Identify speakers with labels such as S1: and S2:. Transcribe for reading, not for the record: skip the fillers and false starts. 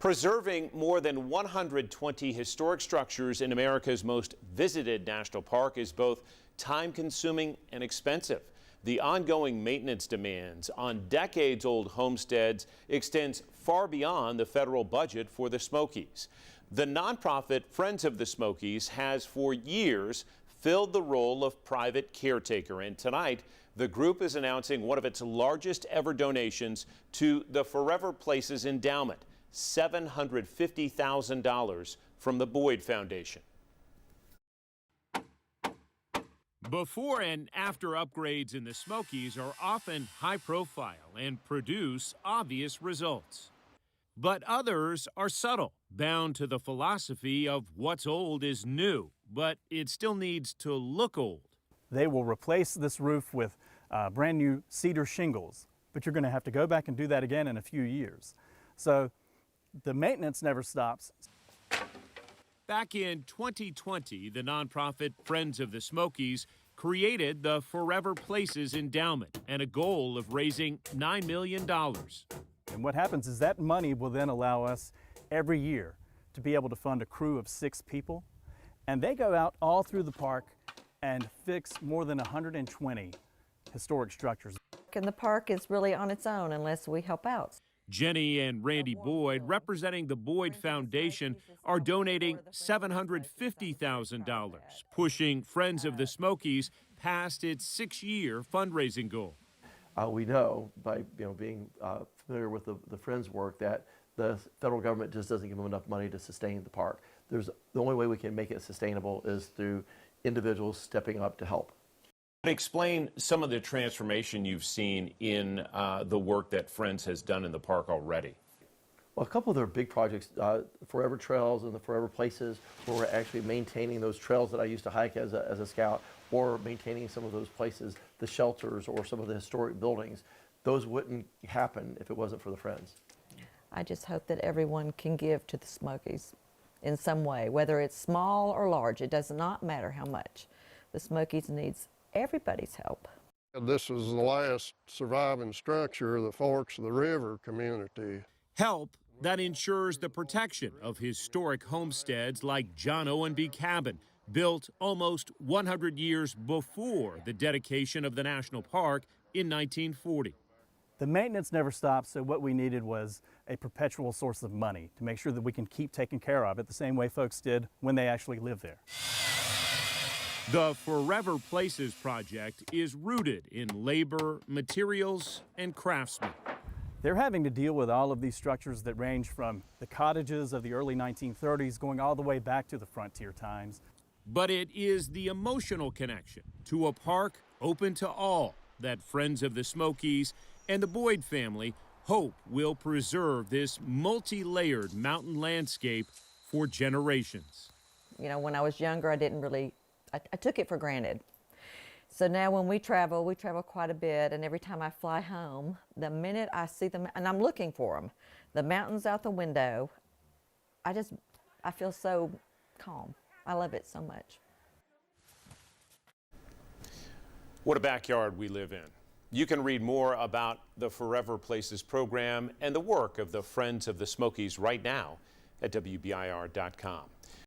S1: Preserving more than 120 historic structures in America's most visited national park is both time-consuming and expensive. The ongoing maintenance demands on decades-old homesteads extends far beyond the federal budget for the Smokies. The nonprofit Friends of the Smokies has for years filled the role of private caretaker, and tonight the group is announcing one of its largest ever donations to the Forever Places Endowment, $750,000 from the Boyd Foundation. Before and after upgrades in the Smokies are often high profile and produce obvious results. But others are subtle, bound to the philosophy of what's old is new, but it still needs to look old.
S2: They will replace this roof with brand new cedar shingles, but you're going to have to go back and do that again in a few years. So the maintenance never stops.
S1: Back in 2020, the nonprofit Friends of the Smokies created the Forever Places Endowment and a goal of raising $9 million.
S2: And what happens is that money will then allow us every year to be able to fund a crew of 6 people. And they go out all through the park and fix more than 120 historic structures.
S3: And the park is really on its own unless we help out.
S1: Jenny and Randy Boyd, representing the Boyd Foundation, are donating $750,000, pushing Friends of the Smokies past its 6-year fundraising goal.
S4: We know by being familiar with the Friends work that the federal government just doesn't give them enough money to sustain the park. The only way we can make it sustainable is through individuals stepping up to help.
S1: Explain some of the transformation you've seen in the work that Friends has done in the park already.
S4: Well, a couple of their big projects, Forever Trails and the Forever Places, where we're actually maintaining those trails that I used to hike as a scout, or maintaining some of those places, the shelters or some of the historic buildings. Those wouldn't happen if it wasn't for the Friends.
S3: I just hope that everyone can give to the Smokies in some way, whether it's small or large. It does not matter how much. The Smokies needs everybody's help.
S5: This is the last surviving structure of the Forks of the River community.
S1: Help that ensures the protection of historic homesteads like John Owenby Cabin, built almost 100 years before the dedication of the national park in 1940.
S2: The maintenance never stops, so what we needed was a perpetual source of money to make sure that we can keep taking care of it the same way folks did when they actually lived there.
S1: The Forever Places project is rooted in labor, materials, and craftsmen.
S2: They're having to deal with all of these structures that range from the cottages of the early 1930s going all the way back to the frontier times.
S1: But it is the emotional connection to a park open to all that Friends of the Smokies and the Boyd family hope will preserve this multi-layered mountain landscape for generations.
S3: You know, when I was younger, I took it for granted. So now when we travel quite a bit, and every time I fly home, the minute I see them, and I'm looking for them, the mountains out the window, I feel so calm. I love it so much.
S1: What a backyard we live in. You can read more about the Forever Places program and the work of the Friends of the Smokies right now at WBIR.com.